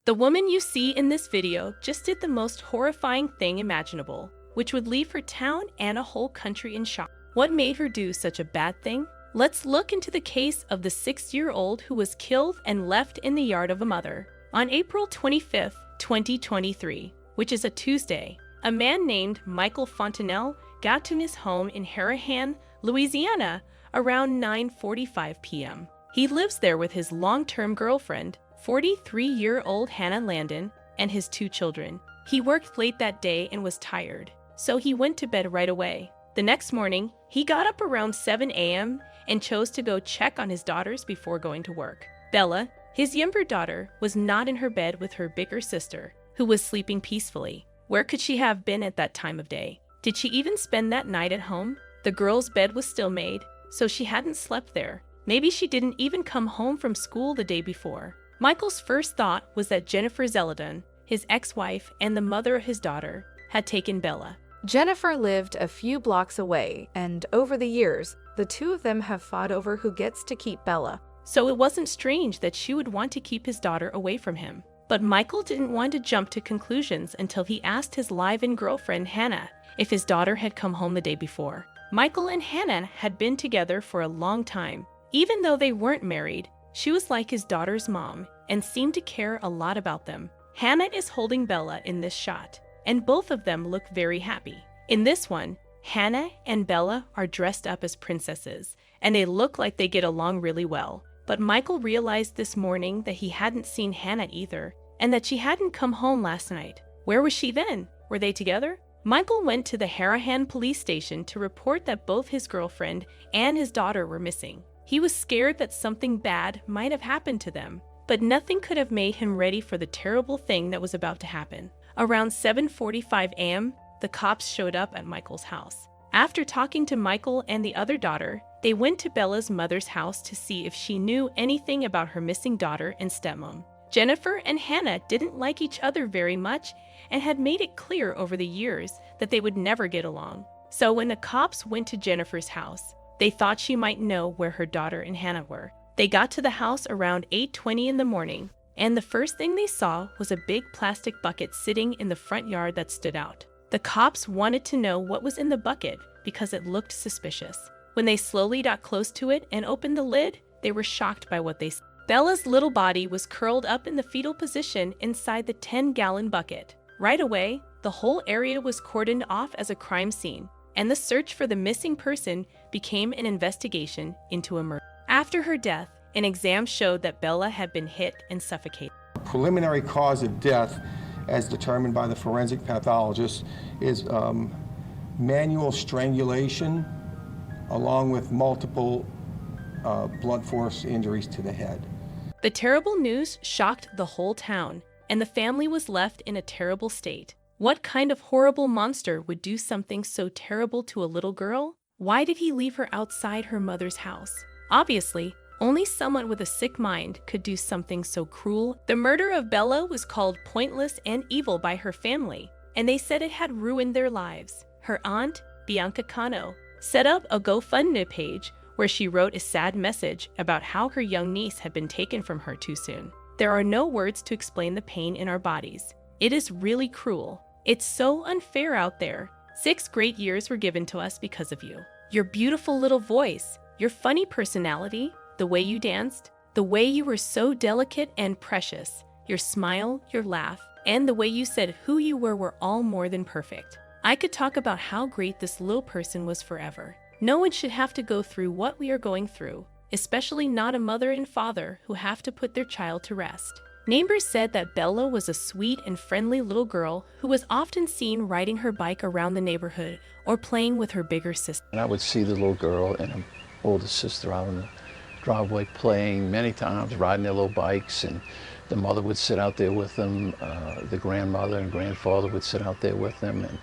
The woman you see in this video just did the most horrifying thing imaginable, which would leave her town and a whole country in shock. What made her do such a bad thing? Let's look into the case of the 6-year-old who was killed and left in the yard of a mother. On April 25, 2023, which is a Tuesday, a man named Michael Fontenelle got to his home in Harahan, Louisiana, around 9:45 p.m. He lives there with his long-term girlfriend, 43-year-old Hannah Landon, and his 2 children. He worked late that day and was tired, so he went to bed right away. The next morning, he got up around 7 a.m. and chose to go check on his daughters before going to work. Bella, his younger daughter, was not in her bed with her bigger sister, who was sleeping peacefully. Where could she have been at that time of day? Did she even spend that night at home? The girl's bed was still made, so she hadn't slept there. Maybe she didn't even come home from school the day before. Michael's first thought was that Jennifer Zeldin, his ex-wife and the mother of his daughter, had taken Bella. Jennifer lived a few blocks away, and over the years, the two of them have fought over who gets to keep Bella. So it wasn't strange that she would want to keep his daughter away from him. But Michael didn't want to jump to conclusions until he asked his live-in girlfriend Hannah if his daughter had come home the day before. Michael and Hannah had been together for a long time. Even though they weren't married, she was like his daughter's mom and seemed to care a lot about them. Hannah is holding Bella in this shot, and both of them look very happy. In this one, Hannah and Bella are dressed up as princesses, and they look like they get along really well. But Michael realized this morning that he hadn't seen Hannah either, and that she hadn't come home last night. Where was she then? Were they together? Michael went to the Harahan police station to report that both his girlfriend and his daughter were missing. He was scared that something bad might have happened to them, but nothing could have made him ready for the terrible thing that was about to happen. Around 7:45 a.m., the cops showed up at Michael's house. After talking to Michael and the other daughter, they went to Bella's mother's house to see if she knew anything about her missing daughter and stepmom. Jennifer and Hannah didn't like each other very much and had made it clear over the years that they would never get along. So when the cops went to Jennifer's house, they thought she might know where her daughter and Hannah were. They got to the house around 8:20 in the morning, and the first thing they saw was a big plastic bucket sitting in the front yard that stood out. The cops wanted to know what was in the bucket because it looked suspicious. When they slowly got close to it and opened the lid, they were shocked by what they saw. Bella's little body was curled up in the fetal position inside the 10-gallon bucket. Right away, the whole area was cordoned off as a crime scene, and the search for the missing person became an investigation into a murder. After her death, an exam showed that Bella had been hit and suffocated. Preliminary cause of death, as determined by the forensic pathologist, is manual strangulation along with multiple blunt force injuries to the head. The terrible news shocked the whole town, and the family was left in a terrible state. What kind of horrible monster would do something so terrible to a little girl? Why did he leave her outside her mother's house? Obviously, only someone with a sick mind could do something so cruel. The murder of Bella was called pointless and evil by her family, and they said it had ruined their lives. Her aunt, Bianca Cano, set up a GoFundMe page where she wrote a sad message about how her young niece had been taken from her too soon. There are no words to explain the pain in our bodies. It is really cruel. It's so unfair out there. 6 great years were given to us because of you. Your beautiful little voice, your funny personality, the way you danced, the way you were so delicate and precious, your smile, your laugh, and the way you said who you were all more than perfect. I could talk about how great this little person was forever. No one should have to go through what we are going through, especially not a mother and father who have to put their child to rest. Neighbors said that Bella was a sweet and friendly little girl who was often seen riding her bike around the neighborhood or playing with her bigger sister. And I would see the little girl and her older sister out in the driveway playing many times, riding their little bikes, and the mother would sit out there with them, the grandmother and grandfather would sit out there with them, and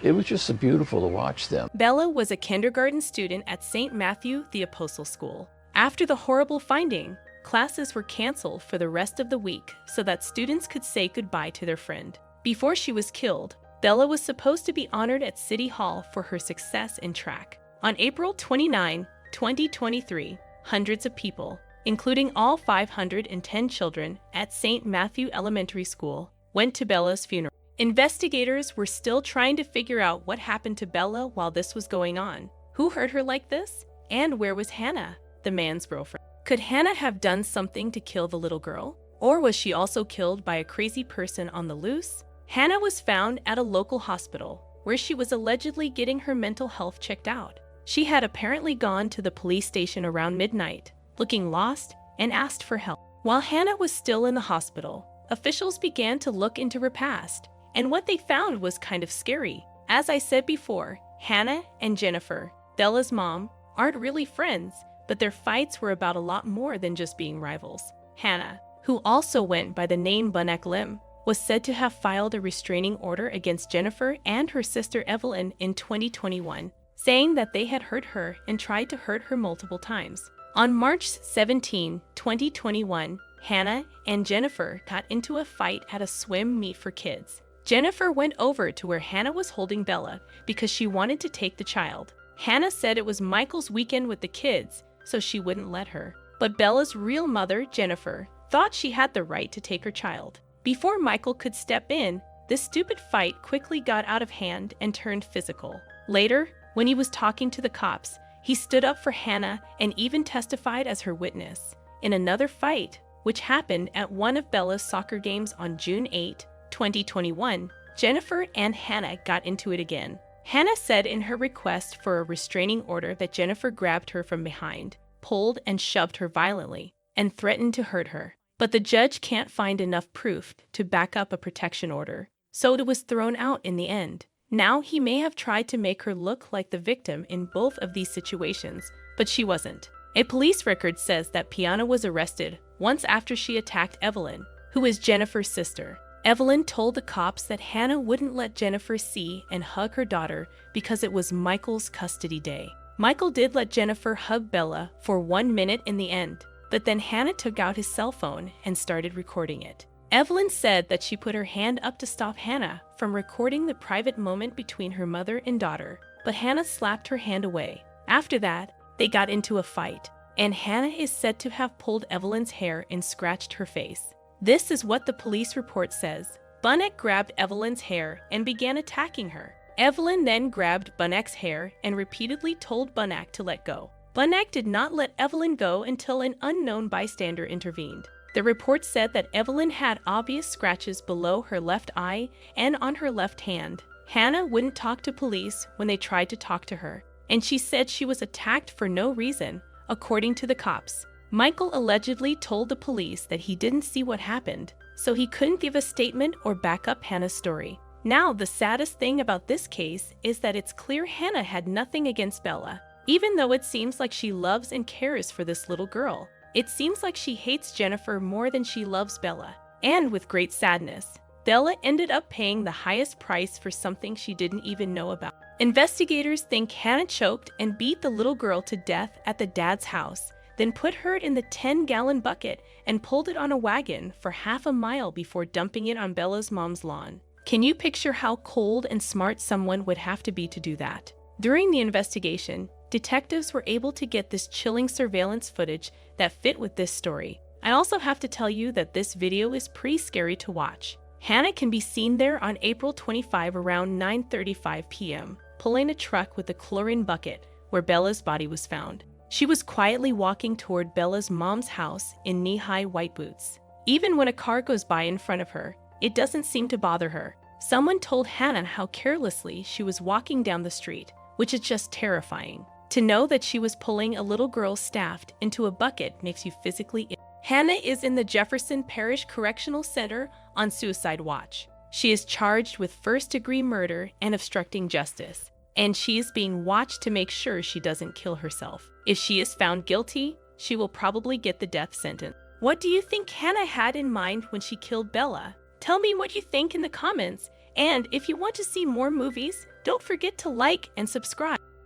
it was just so beautiful to watch them. Bella was a kindergarten student at St. Matthew the Apostle School. After the horrible finding, classes were canceled for the rest of the week so that students could say goodbye to their friend. Before she was killed, Bella was supposed to be honored at City Hall for her success in track. On April 29, 2023, hundreds of people, including all 510 children at St. Matthew Elementary School, went to Bella's funeral. Investigators were still trying to figure out what happened to Bella while this was going on. Who hurt her like this? And where was Hannah, the man's girlfriend? Could Hannah have done something to kill the little girl? Or was she also killed by a crazy person on the loose? Hannah was found at a local hospital, where she was allegedly getting her mental health checked out. She had apparently gone to the police station around midnight, looking lost, and asked for help. While Hannah was still in the hospital, officials began to look into her past, and what they found was kind of scary. As I said before, Hannah and Jennifer, Bella's mom, aren't really friends, but their fights were about a lot more than just being rivals. Hannah, who also went by the name Bunak Lim, was said to have filed a restraining order against Jennifer and her sister Evelyn in 2021, saying that they had hurt her and tried to hurt her multiple times. On March 17, 2021, Hannah and Jennifer got into a fight at a swim meet for kids. Jennifer went over to where Hannah was holding Bella because she wanted to take the child. Hannah said it was Michael's weekend with the kids, so she wouldn't let her. But Bella's real mother, Jennifer, thought she had the right to take her child. Before Michael could step in, this stupid fight quickly got out of hand and turned physical. Later, when he was talking to the cops, he stood up for Hannah and even testified as her witness. In another fight, which happened at one of Bella's soccer games on June 8, 2021, Jennifer and Hannah got into it again. Hannah said in her request for a restraining order that Jennifer grabbed her from behind, pulled and shoved her violently, and threatened to hurt her. But the judge can't find enough proof to back up a protection order, so it was thrown out in the end. Now he may have tried to make her look like the victim in both of these situations, but she wasn't. A police record says that Piana was arrested once after she attacked Evelyn, who is Jennifer's sister. Evelyn told the cops that Hannah wouldn't let Jennifer see and hug her daughter because it was Michael's custody day. Michael did let Jennifer hug Bella for 1 minute in the end, but then Hannah took out his cell phone and started recording it. Evelyn said that she put her hand up to stop Hannah from recording the private moment between her mother and daughter, but Hannah slapped her hand away. After that, they got into a fight, and Hannah is said to have pulled Evelyn's hair and scratched her face. This is what the police report says. Bunak grabbed Evelyn's hair and began attacking her. Evelyn then grabbed Bunak's hair and repeatedly told Bunak to let go. Bunak did not let Evelyn go until an unknown bystander intervened. The report said that Evelyn had obvious scratches below her left eye and on her left hand. Hannah wouldn't talk to police when they tried to talk to her, and she said she was attacked for no reason, according to the cops. Michael allegedly told the police that he didn't see what happened, so he couldn't give a statement or back up Hannah's story. Now, the saddest thing about this case is that it's clear Hannah had nothing against Bella. Even though it seems like she loves and cares for this little girl, it seems like she hates Jennifer more than she loves Bella. And with great sadness, Bella ended up paying the highest price for something she didn't even know about. Investigators think Hannah choked and beat the little girl to death at the dad's house, then put her in the 10-gallon bucket and pulled it on a wagon for half a mile before dumping it on Bella's mom's lawn. Can you picture how cold and smart someone would have to be to do that? During the investigation, detectives were able to get this chilling surveillance footage that fit with this story. I also have to tell you that this video is pretty scary to watch. Hannah can be seen there on April 25 around 9:35 p.m., pulling a truck with a chlorine bucket where Bella's body was found. She was quietly walking toward Bella's mom's house in knee-high white boots. Even when a car goes by in front of her, it doesn't seem to bother her. Someone told Hannah how carelessly she was walking down the street, which is just terrifying. To know that she was pulling a little girl staffed into a bucket makes you physically ill. Hannah is in the Jefferson Parish Correctional Center on suicide watch. She is charged with first-degree murder and obstructing justice, and she is being watched to make sure she doesn't kill herself. If she is found guilty, she will probably get the death sentence. What do you think Hannah had in mind when she killed Bella? Tell me what you think in the comments, and if you want to see more movies, don't forget to like and subscribe.